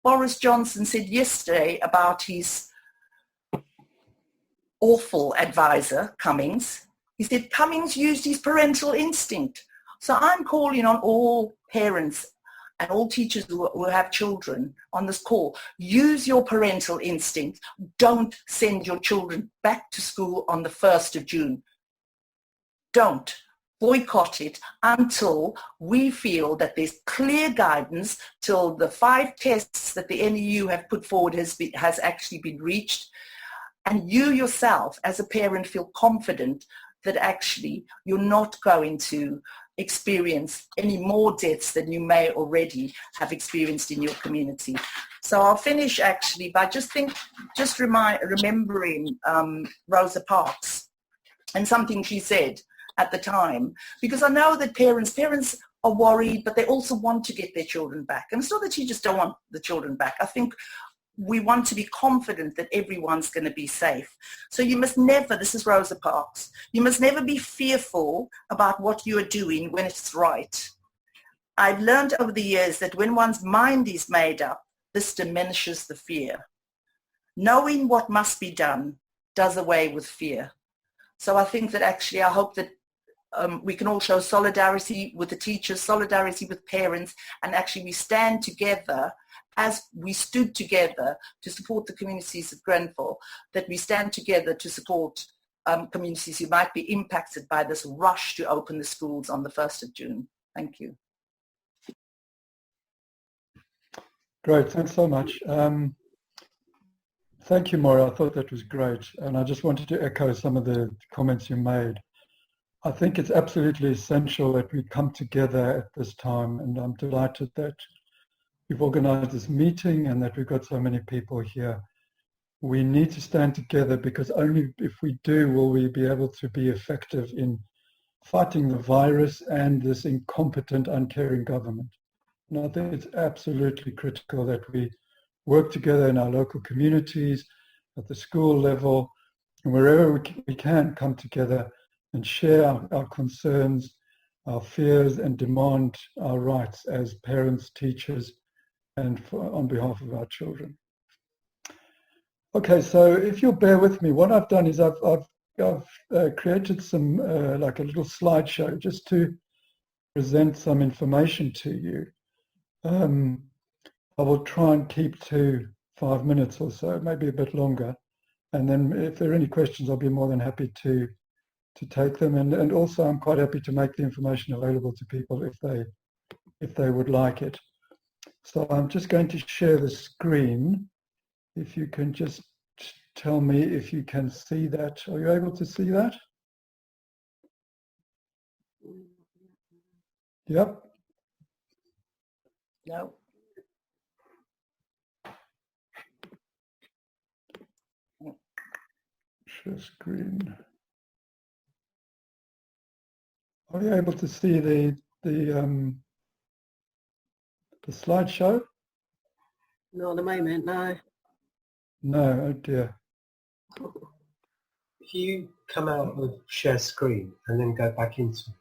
Boris Johnson said yesterday about his awful advisor, Cummings. He said Cummings used his parental instinct. So I'm calling on all parents and all teachers who have children on this call. Use your parental instinct. Don't send your children back to school on the 1st of June. Don't. Boycott it until we feel that there's clear guidance, till the 5 tests that the NEU have put forward has actually been reached, and you yourself as a parent feel confident that actually you're not going to experience any more deaths than you may already have experienced in your community. So I'll finish actually by remembering Rosa Parks and something she said at the time, because I know that parents are worried, but they also want to get their children back. And it's not that you just don't want the children back. I think we want to be confident that everyone's going to be safe. So you must never, this is Rosa Parks, you must never be fearful about what you are doing when it's right. I've learned over the years that when one's mind is made up, this diminishes the fear. Knowing what must be done does away with fear. So I think that actually, I hope that we can all show solidarity with the teachers, solidarity with parents, and actually we stand together as we stood together to support the communities of Grenfell, that we stand together to support communities who might be impacted by this rush to open the schools on the 1st of June. Thank you. Great, thanks so much. Thank you, Maura. I thought that was great. And I just wanted to echo some of the comments you made. I think it's absolutely essential that we come together at this time, and I'm delighted that we've organized this meeting and that we've got so many people here. We need to stand together, because only if we do will we be able to be effective in fighting the virus and this incompetent, uncaring government. And I think it's absolutely critical that we work together in our local communities, at the school level, and wherever we can come together and share our concerns, our fears, and demand our rights as parents, teachers, and on behalf of our children. Okay, so if you'll bear with me, what I've done is I've created some like a little slideshow just to present some information to you. I will try and keep to 5 minutes or so, maybe a bit longer, and then if there are any questions, I'll be more than happy to take them. And also, I'm quite happy to make the information available to people if they would like it. So I'm just going to share the screen. If you can just tell me if you can see that. Are you able to see that? Yep. No. Share screen. Are you able to see the slideshow? Not at the moment, no. No, oh dear. If you come out of share screen and then go back into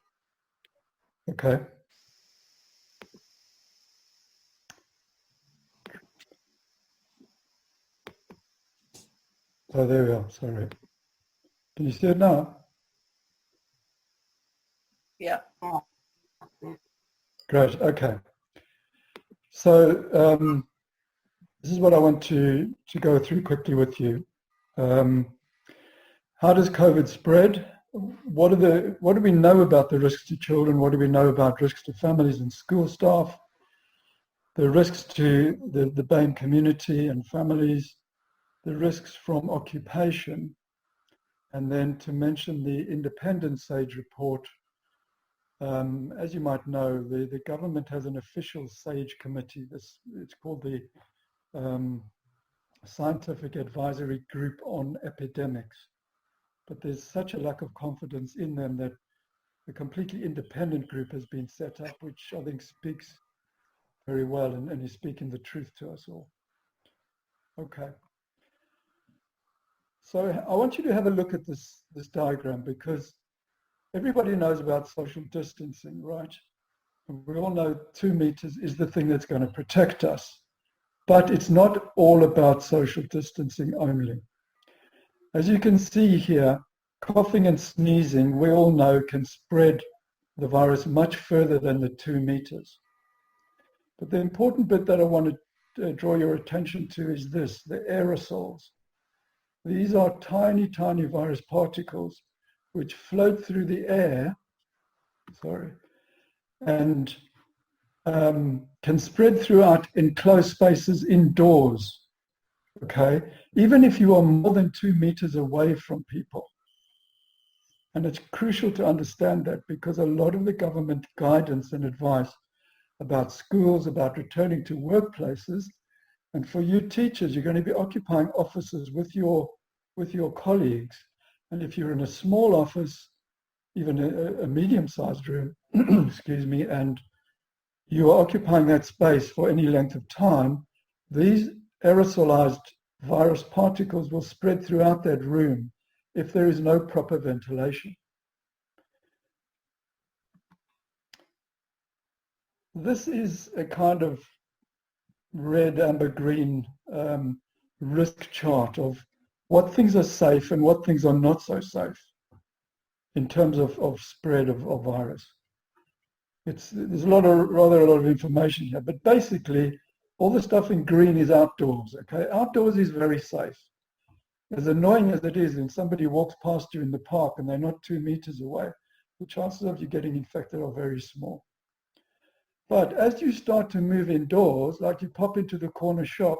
it. Okay. Oh, there we are, sorry. Can you see it now? Yeah. Great, okay. So this is what I want to go through quickly with you. How does COVID spread? What do we know about the risks to children? What do we know about risks to families and school staff? The risks to the BAME community and families, the risks from occupation, and then to mention the independent SAGE report. As you might know, the government has an official SAGE committee. It's called the Scientific Advisory Group on Epidemics. But there's such a lack of confidence in them that a completely independent group has been set up, which I think speaks very well and is speaking the truth to us all. Okay. So I want you to have a look at this diagram, because everybody knows about social distancing, right? And we all know 2 meters is the thing that's going to protect us. But it's not all about social distancing only. As you can see here, coughing and sneezing, we all know, can spread the virus much further than the 2 meters. But the important bit that I want to draw your attention to is this, the aerosols. These are tiny, tiny virus particles which float through the air, and can spread throughout enclosed spaces indoors, okay? Even if you are more than 2 meters away from people. And it's crucial to understand that, because a lot of the government guidance and advice about schools, about returning to workplaces, and for you teachers, you're going to be occupying offices with your colleagues. And if you're in a small office, even a medium-sized room, excuse me, and you are occupying that space for any length of time, these aerosolized virus particles will spread throughout that room if there is no proper ventilation. This is a kind of red, amber, green risk chart of what things are safe and what things are not so safe in terms of spread of there's rather a lot of information here, but basically all the stuff in green is outdoors, okay? Outdoors is very safe. As annoying as it is, when somebody walks past you in the park and they're not 2 meters away, the chances of you getting infected are very small. But as you start to move indoors, like you pop into the corner shop,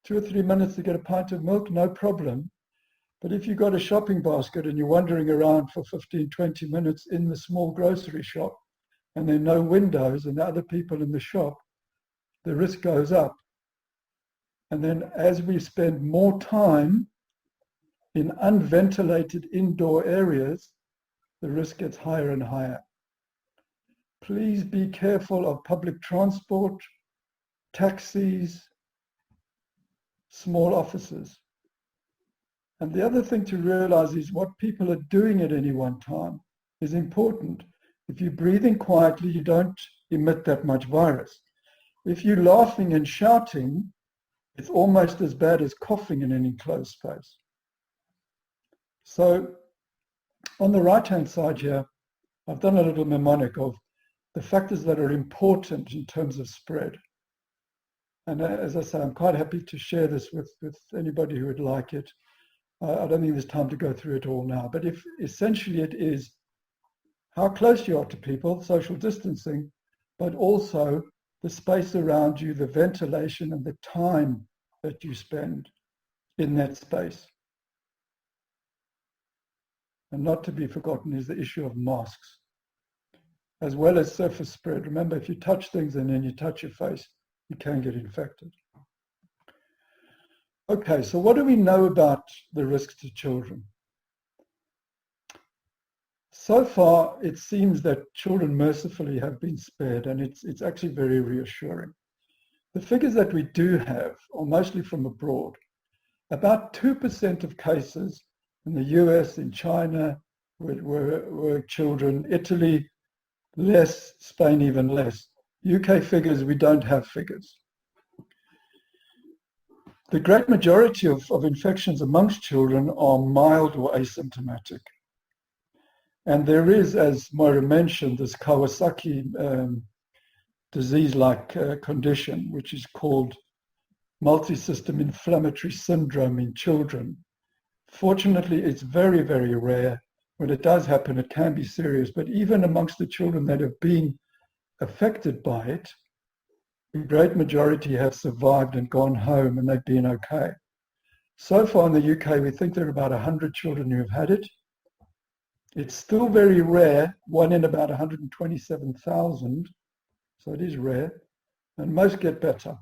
2 or 3 minutes to get a pint of milk, no problem. But if you've got a shopping basket and you're wandering around for 15, 20 minutes in the small grocery shop, and there are no windows and other people in the shop, the risk goes up. And then as we spend more time in unventilated indoor areas, the risk gets higher and higher. Please be careful of public transport, taxis, small offices. And the other thing to realize is what people are doing at any one time is important. If you're breathing quietly, you don't emit that much virus. If you're laughing and shouting, it's almost as bad as coughing in an enclosed space. So on the right-hand side here, I've done a little mnemonic of the factors that are important in terms of spread. And as I say, I'm quite happy to share this with anybody who would like it. I don't think there's time to go through it all now, but if essentially it is how close you are to people, social distancing, but also the space around you, the ventilation and the time that you spend in that space. And not to be forgotten is the issue of masks, as well as surface spread. Remember, if you touch things and then you touch your face, you can get infected. Okay, so what do we know about the risks to children? So far, it seems that children mercifully have been spared, and it's actually very reassuring. The figures that we do have are mostly from abroad. About 2% of cases in the US, in China, were children. Italy, less. Spain, even less. UK figures, we don't have figures. The great majority of infections amongst children are mild or asymptomatic. And there is, as Moira mentioned, this Kawasaki disease-like condition, which is called multi-system inflammatory syndrome in children. Fortunately, it's very, very rare. When it does happen, it can be serious. But even amongst the children that have been affected by it, the great majority have survived and gone home, and they've been okay. So far in the UK, we think there are about 100 children who have had it. It's still very rare, 1 in about 127,000, so it is rare, and most get better.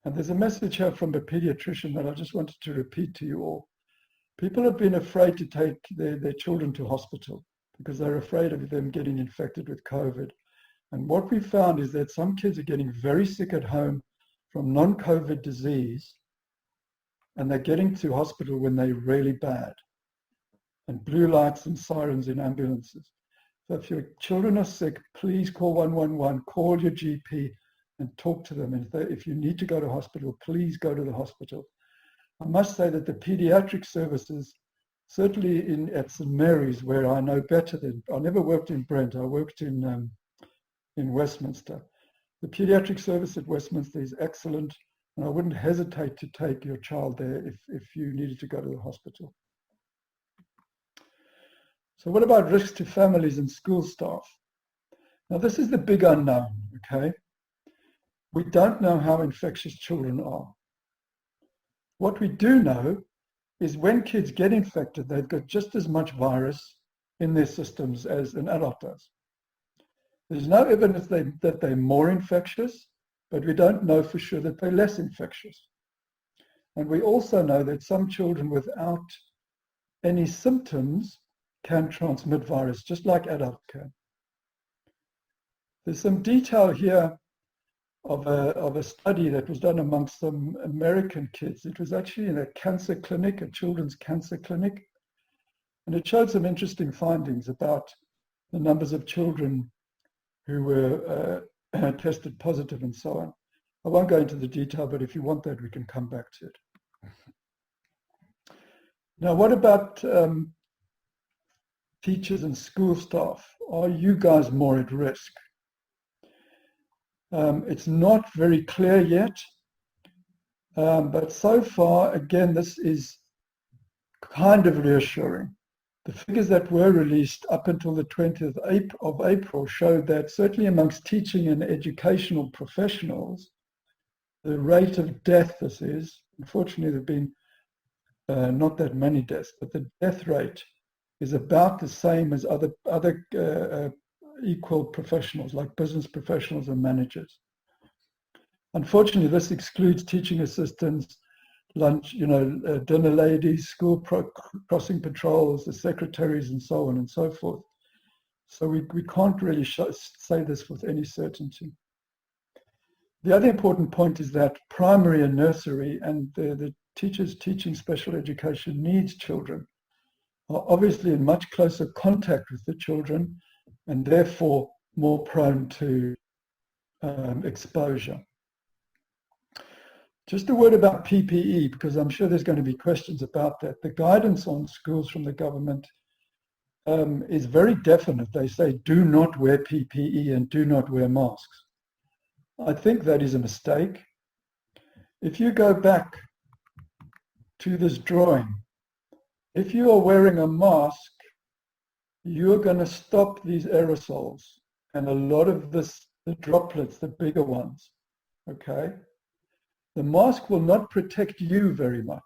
And there's a message here from a pediatrician that I just wanted to repeat to you all. People have been afraid to take their children to hospital because they're afraid of them getting infected with COVID. And what we found is that some kids are getting very sick at home from non-COVID disease, and they're getting to hospital when they're really bad. And blue lights and sirens in ambulances. So if your children are sick, please call 111, call your GP, and talk to them. And if you need to go to hospital, please go to the hospital. I must say that the pediatric services, certainly at St. Mary's, where I know better than, I never worked in Brent, I worked in Westminster. The pediatric service at Westminster is excellent, and I wouldn't hesitate to take your child there if you needed to go to the hospital. So what about risks to families and school staff? Now this is the big unknown, okay? We don't know how infectious children are. What we do know is when kids get infected, they've got just as much virus in their systems as an adult does. There's no evidence that they're more infectious, but we don't know for sure that they're less infectious. And we also know that some children without any symptoms can transmit virus, just like adults can. There's some detail here of a study that was done amongst some American kids. It was actually in a cancer clinic, a children's cancer clinic, and it showed some interesting findings about the numbers of children who were tested positive and so on. I won't go into the detail, but if you want that, we can come back to it. Now, what about teachers and school staff? Are you guys more at risk? It's not very clear yet, but so far, again, this is kind of reassuring. The figures that were released up until the 20th of April showed that certainly amongst teaching and educational professionals, the rate of death, this is, unfortunately there have been not that many deaths, but the death rate is about the same as other equal professionals like business professionals and managers. Unfortunately, this excludes teaching assistants, lunch, dinner ladies, school crossing patrols, the secretaries, and so on and so forth. So we can't really say this with any certainty. The other important point is that primary and nursery and the teachers teaching special education needs children are obviously in much closer contact with the children and therefore more prone to exposure. Just a word about PPE, because I'm sure there's going to be questions about that. The guidance on schools from the government is very definite. They say do not wear PPE and do not wear masks. I think that is a mistake. If you go back to this drawing, if you are wearing a mask, you're going to stop these aerosols and a lot of the droplets, the bigger ones, okay? The mask will not protect you very much.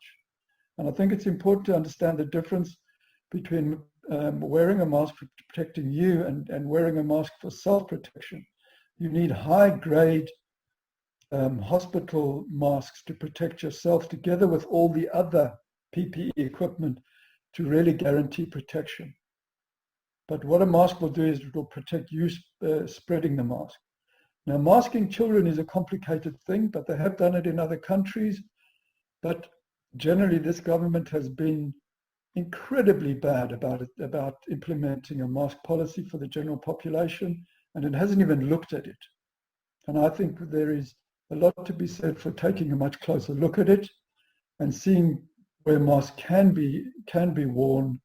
And I think it's important to understand the difference between wearing a mask for protecting you and wearing a mask for self-protection. You need high-grade hospital masks to protect yourself together with all the other PPE equipment to really guarantee protection. But what a mask will do is it will protect you spreading the mask. Now, masking children is a complicated thing, but they have done it in other countries. But generally, this government has been incredibly bad about implementing a mask policy for the general population, and it hasn't even looked at it. And I think there is a lot to be said for taking a much closer look at it and seeing where masks can be worn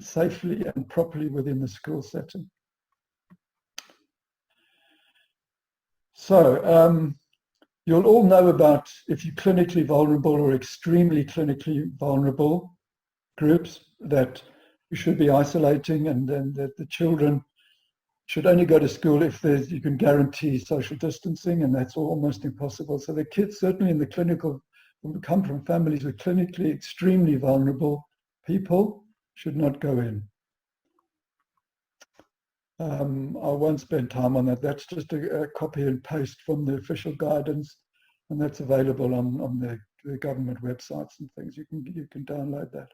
safely and properly within the school setting. So you'll all know about if you're clinically vulnerable or extremely clinically vulnerable groups that you should be isolating, and then that the children should only go to school if you can guarantee social distancing, and that's almost impossible. So the kids certainly in the clinical come from families with clinically extremely vulnerable people should not go in. I won't spend time on that. That's just a copy and paste from the official guidance, and that's available on the government websites and things. You can download that.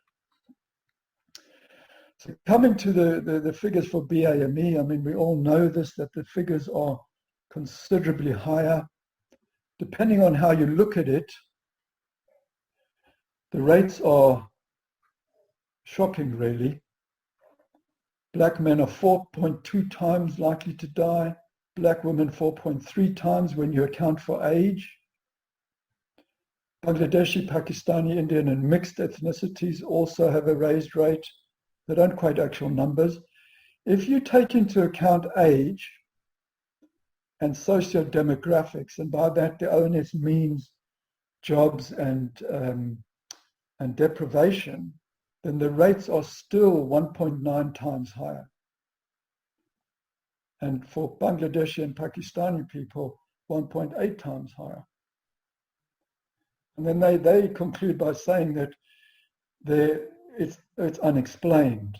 So coming to the figures for BAME, I mean, we all know this, that the figures are considerably higher. Depending on how you look at it, the rates are shocking, really. Black men are 4.2 times likely to die. black women 4.3 times when you account for age. Bangladeshi, Pakistani, Indian, and mixed ethnicities also have a raised rate. They don't quite actual numbers. If you take into account age and socio-demographics, and by that the onus means jobs and deprivation, then the rates are still 1.9 times higher. And for Bangladeshi and Pakistani people, 1.8 times higher. And then they conclude by saying that it's unexplained.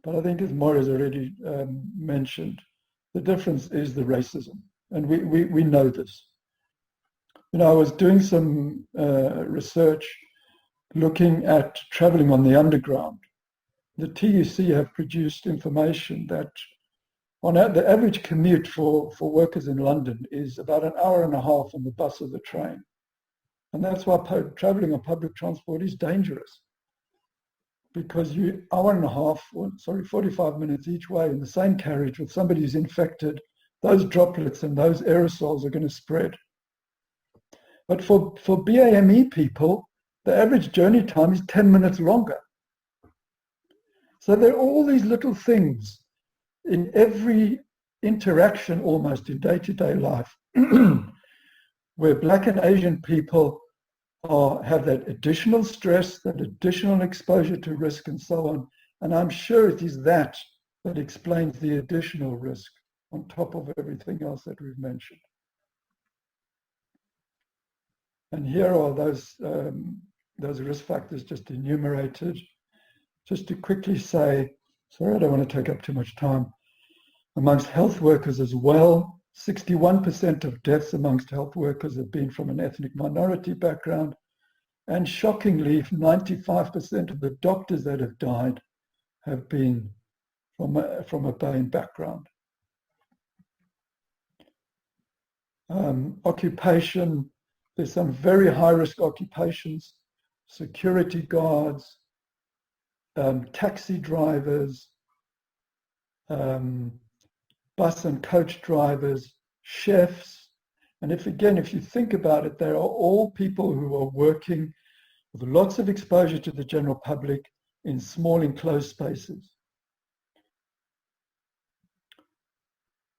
But I think, as Maurice already mentioned, the difference is the racism. And we know this. You know, I was doing some research looking at traveling on the underground. The TUC have produced information that the average commute for workers in London is about an hour and a half on the bus or the train. And that's why traveling on public transport is dangerous. Because you hour and a half, 45 minutes each way in the same carriage with somebody who's infected, those droplets and those aerosols are going to spread. But for BAME people, the average journey time is 10 minutes longer. So there are all these little things in every interaction almost in day-to-day life where Black and Asian people have that additional stress, that additional exposure to risk and so on. And I'm sure it is that explains the additional risk on top of everything else that we've mentioned. And here are those risk factors just enumerated. Just to quickly say, sorry, I don't want to take up too much time. Amongst health workers as well, 61% of deaths amongst health workers have been from an ethnic minority background. And shockingly, 95% of the doctors that have died have been from a BAME background. Occupation, there's some very high-risk occupations, security guards, taxi drivers, bus and coach drivers, chefs. And if you think about it, they are all people who are working with lots of exposure to the general public in small enclosed spaces.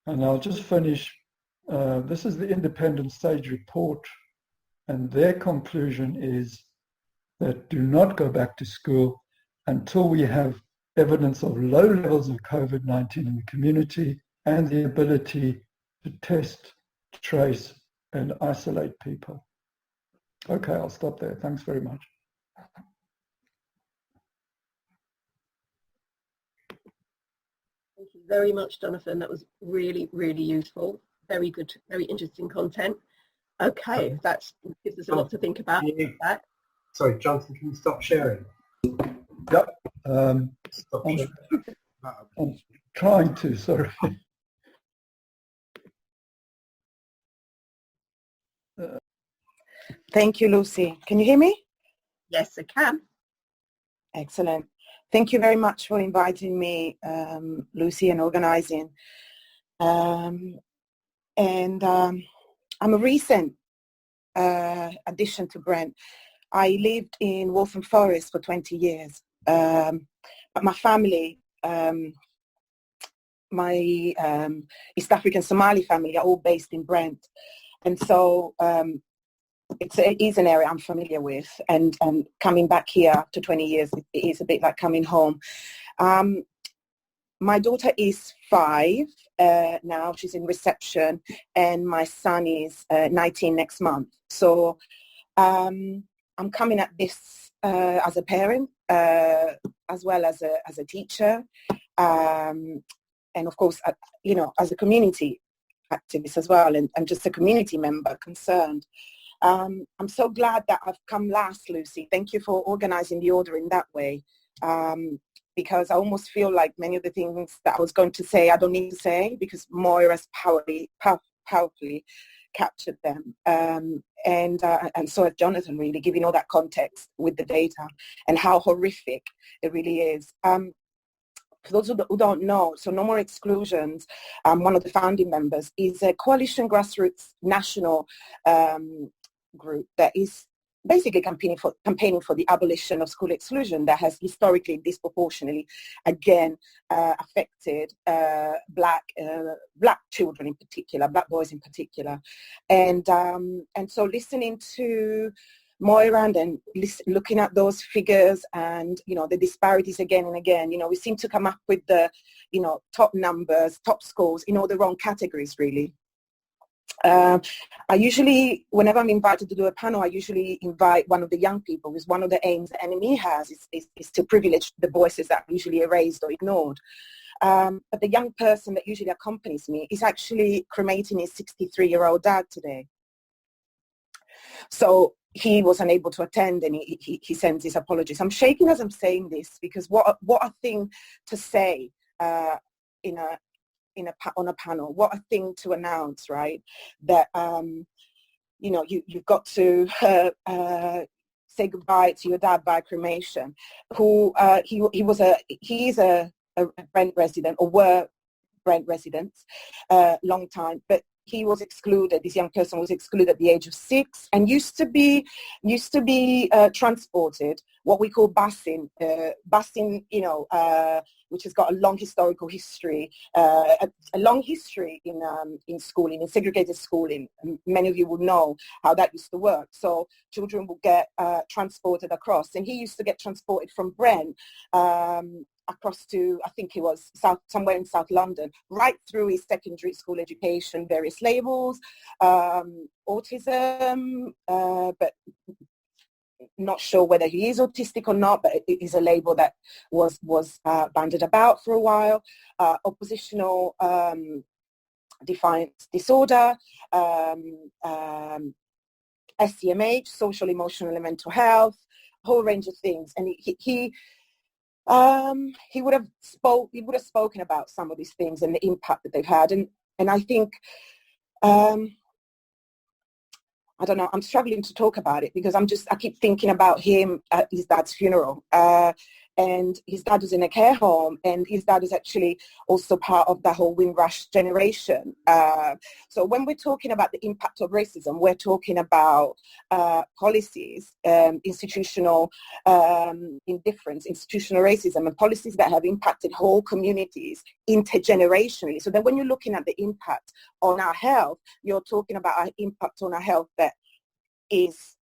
And I'll just finish. This is the Independent Stage report, and their conclusion is that do not go back to school until we have evidence of low levels of COVID-19 in the community and the ability to test, trace, and isolate people. Okay, I'll stop there. Thanks very much. Thank you very much, Jonathan. That was really, really useful. Very good, very interesting content. Okay, that gives us a lot to think about. Sorry, Jonathan, can you stop sharing? Yep. Stop I'm sharing. trying to, sorry. Thank you, Lucy. Can you hear me? Yes, I can. Excellent. Thank you very much for inviting me, Lucy, and organizing. I'm a recent addition to Brent. I lived in Waltham Forest for 20 years. But my family, my East African Somali family are all based in Brent. And so it is an area I'm familiar with, and coming back here after 20 years, it is a bit like coming home. My daughter is 5 now, she's in reception, and my son is 19 next month. So I'm coming at this as a parent, as well as a teacher, and of course, as a community activist as well, and just a community member concerned. I'm so glad that I've come last, Lucy. Thank you for organizing the order in that way, because I almost feel like many of the things that I was going to say, I don't need to say, because Moira's powerfully captured them. And so has Jonathan, really, giving all that context with the data and how horrific it really is. for those who don't know, so No More Exclusions, one of the founding members, is a coalition grassroots national group that is basically campaigning for the abolition of school exclusion that has historically disproportionately, again, affected black children in particular, black boys in particular. And so listening to Moira and looking at those figures and, you know, the disparities again and again, you know, we seem to come up with the, you know, top numbers, top scores in all the wrong categories, really. I usually, whenever I'm invited to do a panel, I usually invite one of the young people, because one of the aims the NME has is to privilege the voices that are usually erased or ignored. But the young person that usually accompanies me is actually cremating his 63-year-old dad today. So he was unable to attend, and he sends his apologies. I'm shaking as I'm saying this, because what a thing to say on a panel, what a thing to announce, right? That you know, you've got to say goodbye to your dad by cremation. Who he is a Brent resident, or were Brent residents, long time, but he was excluded. This young person was excluded at the age of 6, and used to be transported, what we call busing, you know, which has got a long historical history, a long history in schooling, in segregated schooling. And many of you will know how that used to work. So children will get transported across, and he used to get transported from Brent across to, I think it was somewhere in South London, right through his secondary school education, various labels, autism, but not sure whether he is autistic or not, but it is a label that was bandied about for a while. Oppositional defiance disorder, SEMH, social, emotional, and mental health, a whole range of things. And he would have spoken about some of these things and the impact that they've had. And I think, I don't know, I'm struggling to talk about it, because I keep thinking about him at his dad's funeral. And his dad was in a care home, and his dad is actually also part of the whole Windrush generation. So when we're talking about the impact of racism, we're talking about policies, institutional indifference, institutional racism, and policies that have impacted whole communities intergenerationally. So then when you're looking at the impact on our health, you're talking about our impact on our health that is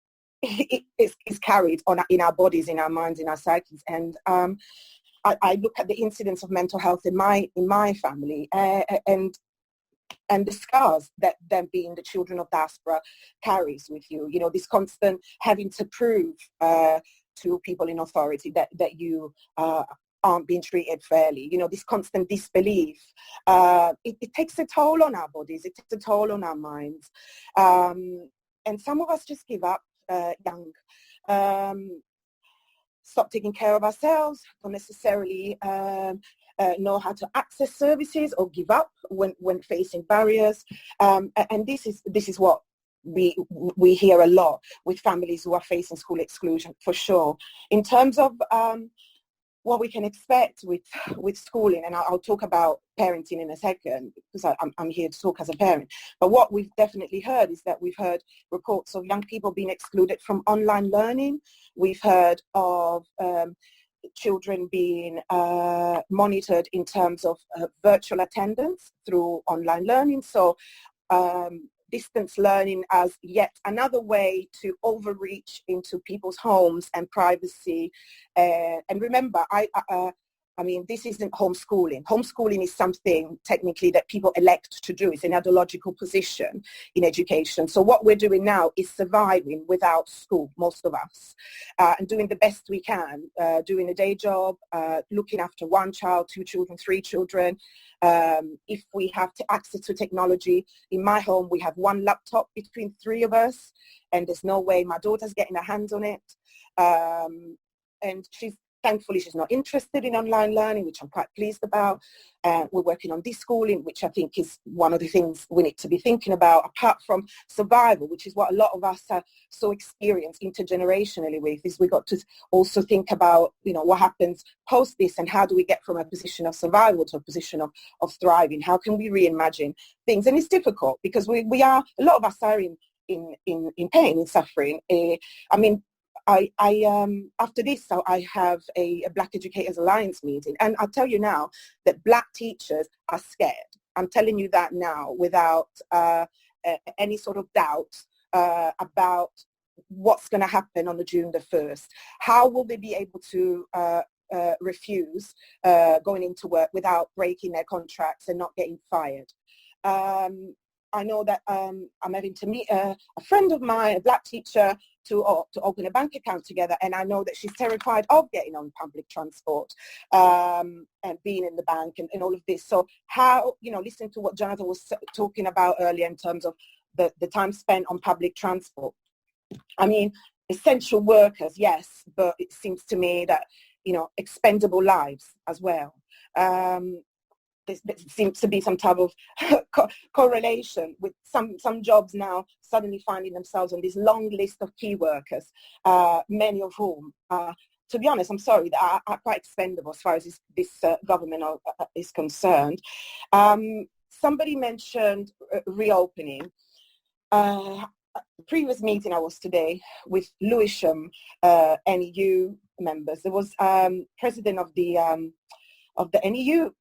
carried on in our bodies, in our minds, in our psyches. And I look at the incidence of mental health in my family, and the scars that them being the children of diaspora carries with you. You know, this constant having to prove to people in authority that you aren't being treated fairly. You know, this constant disbelief. It takes a toll on our bodies. It takes a toll on our minds. And some of us just give up young. Stop taking care of ourselves, don't necessarily know how to access services, or give up when facing barriers. And this is what we hear a lot with families who are facing school exclusion, for sure. In terms of what we can expect with schooling, and I'll talk about parenting in a second, because I'm here to talk as a parent. But what we've definitely heard is that we've heard reports of young people being excluded from online learning. We've heard of children being monitored in terms of virtual attendance through online learning. So distance learning as yet another way to overreach into people's homes and privacy. And remember, I mean, this isn't homeschooling. Homeschooling is something technically that people elect to do. It's an ideological position in education. So what we're doing now is surviving without school, most of us, and doing the best we can, doing a day job, looking after 1 child, 2 children, 3 children. If we have access to technology, in my home, we have 1 laptop between 3 of us, and there's no way my daughter's getting her hands on it. And she's Thankfully, she's not interested in online learning, which I'm quite pleased about. We're working on deschooling, which I think is one of the things we need to be thinking about, apart from survival, which is what a lot of us are so experienced intergenerationally with, is we got to also think about, what happens post this, and how do we get from a position of survival to a position of thriving? How can we reimagine things? And it's difficult because a lot of us are in pain, in suffering. After this, so I have a Black Educators Alliance meeting, and I'll tell you now that Black teachers are scared. I'm telling you that now without any sort of doubt about what's going to happen on June the 1st. How will they be able to refuse going into work without breaking their contracts and not getting fired? I know that I'm having to meet a friend of mine, a Black teacher, to open a bank account together, and I know that she's terrified of getting on public transport and being in the bank and all of this. So how, listening to what Jonathan was talking about earlier in terms of the time spent on public transport. I mean, essential workers, yes, but it seems to me that, expendable lives as well. There seems to be some type of correlation with some jobs now suddenly finding themselves on this long list of key workers, many of whom, to be honest, I'm sorry, that are quite expendable as far as this government is concerned. Somebody mentioned reopening. Previous meeting I was today with Lewisham NEU members. There was president of the NEU,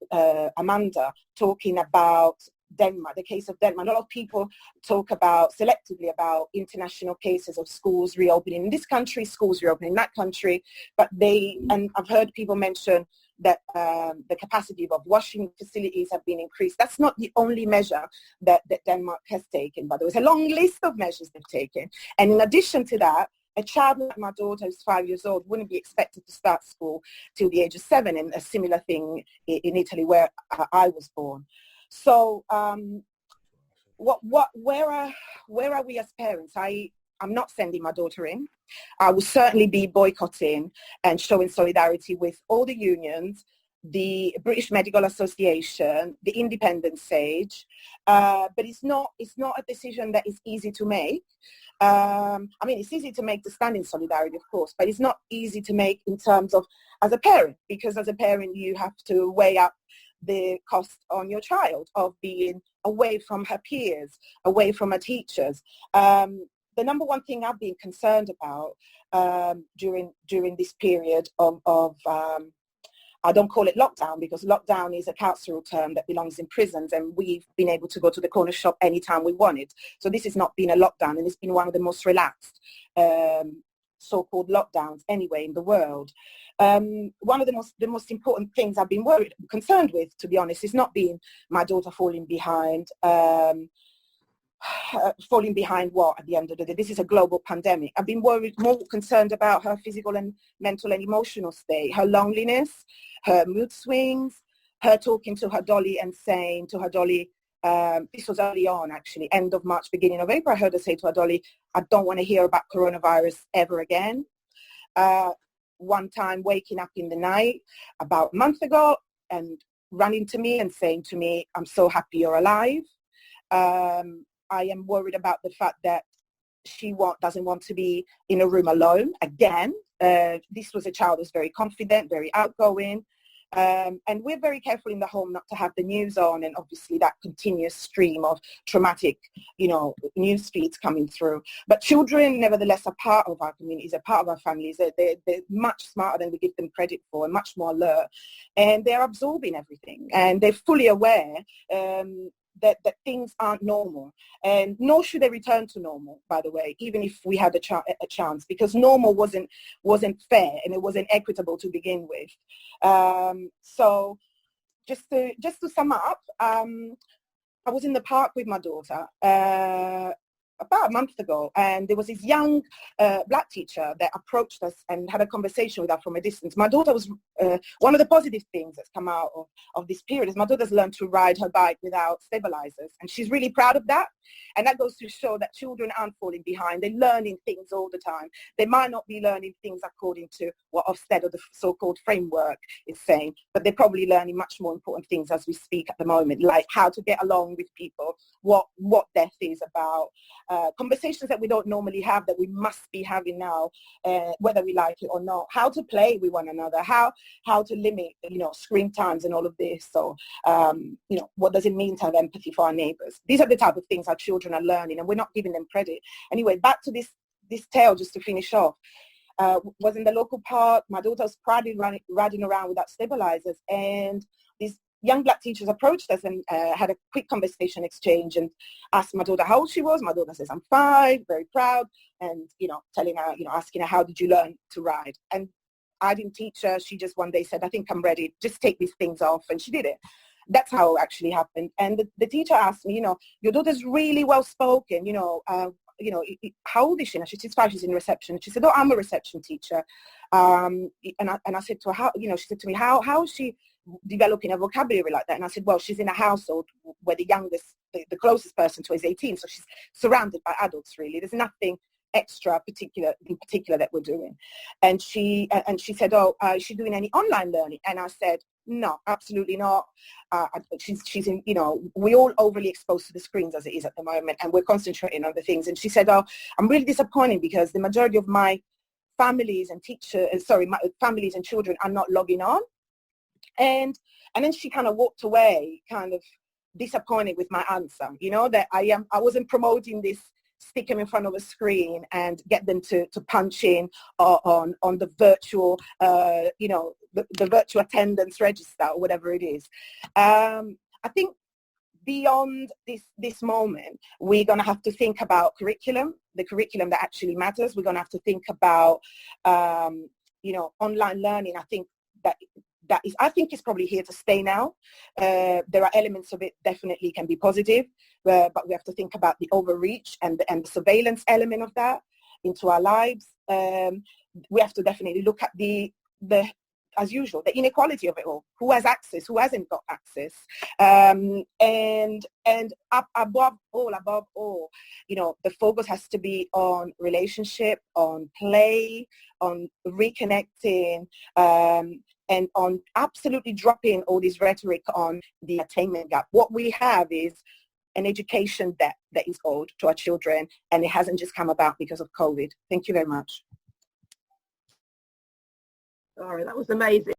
Amanda, talking about Denmark, the case of Denmark. A lot of people talk selectively about international cases of schools reopening in this country, schools reopening in that country, and I've heard people mention that the capacity of washing facilities have been increased. That's not the only measure that Denmark has taken, but there was a long list of measures they've taken. And in addition to that, a child like my daughter who's 5 years old wouldn't be expected to start school till the age of 7, and a similar thing in Italy where I was born. So where are we as parents? I'm not sending my daughter in. I will certainly be boycotting and showing solidarity with all the unions, the British Medical Association, the Independent Sage, but it's not a decision that is easy to make. It's easy to make to stand in solidarity, of course, but it's not easy to make in terms of as a parent, because as a parent you have to weigh up the cost on your child of being away from her peers, away from her teachers. The number one thing I've been concerned about during this period of I don't call it lockdown, because lockdown is a carceral term that belongs in prisons, and we've been able to go to the corner shop anytime we wanted. So this has not been a lockdown, and it's been one of the most relaxed so-called lockdowns anyway in the world. One of the most important things I've been concerned with, to be honest, is not being my daughter falling behind. Falling behind what at the end of the day? This is a global pandemic. I've been more concerned about her physical and mental and emotional state, her loneliness, her mood swings, her talking to her dolly and saying to her dolly, this was early on actually, end of March, beginning of April, I heard her say to her dolly, I don't want to hear about coronavirus ever again. One time waking up in the night about a month ago and running to me and saying to me, I'm so happy you're alive. I am worried about the fact that she doesn't want to be in a room alone again. This was a child who was very confident, very outgoing. And we're very careful in the home not to have the news on, and obviously that continuous stream of traumatic, news feeds coming through. But children, nevertheless, are part of our communities, are part of our families. They're much smarter than we give them credit for, and much more alert. And they're absorbing everything, and they're fully aware that things aren't normal, and nor should they return to normal, by the way, even if we had a chance, because normal wasn't fair and it wasn't equitable to begin with. So just to sum up, I was in the park with my daughter about a month ago, and there was this young black teacher that approached us and had a conversation with her from a distance. My daughter was, one of the positive things that's come out of this period is my daughter's learned to ride her bike without stabilizers, and she's really proud of that. And that goes to show that children aren't falling behind. They're learning things all the time. They might not be learning things according to what Ofsted or the so-called framework is saying, but they're probably learning much more important things as we speak at the moment, like how to get along with people, what death is about, conversations that we don't normally have that we must be having now, whether we like it or not, how to play with one another, how to limit, screen times and all of this. So, what does it mean to have empathy for our neighbours? These are the type of things our children are learning, and we're not giving them credit. Anyway, back to this tale, just to finish off. Was in the local park. My daughter was proudly riding around without stabilizers, and these young black teachers approached us and had a quick conversation exchange and asked my daughter how old she was. My daughter says, I'm 5, very proud, and telling her, asking her, how did you learn to ride? And I didn't teach her. She just one day said, I think I'm ready, just take these things off, and she did it. That's how it actually happened. And the teacher asked me, your daughter's really well spoken, how old is she? And she's 5, she's in reception. She said, oh, I'm a reception teacher. And I said to her, how, she said to me, how is she developing a vocabulary like that? And I said, well, she's in a household where the youngest, the closest person to her is 18. So she's surrounded by adults, really. There's nothing extra in particular that we're doing. And she said, oh, is she doing any online learning? And I said, no, absolutely not. She's in, we're all overly exposed to the screens as it is at the moment, and we're concentrating on the things. And she said, oh, I'm really disappointed because the majority of my families and my families and children are not logging on. And then she kind of walked away, kind of disappointed with my answer, that I wasn't promoting this, stick them in front of a screen and get them to punch in on the virtual, the virtual attendance register or whatever it is. I think beyond this moment, we're going to have to think about the curriculum that actually matters. We're going to have to think about, online learning. I think I think it's probably here to stay now. There are elements of it definitely can be positive, but we have to think about the overreach and the surveillance element of that into our lives. We have to definitely look at the as usual, the inequality of it all. Who has access? Who hasn't got access? And above all, the focus has to be on relationship, on play, on reconnecting, and on absolutely dropping all this rhetoric on the attainment gap. What we have is an education that is owed to our children, and it hasn't just come about because of COVID. Thank you very much. Sorry, that was amazing.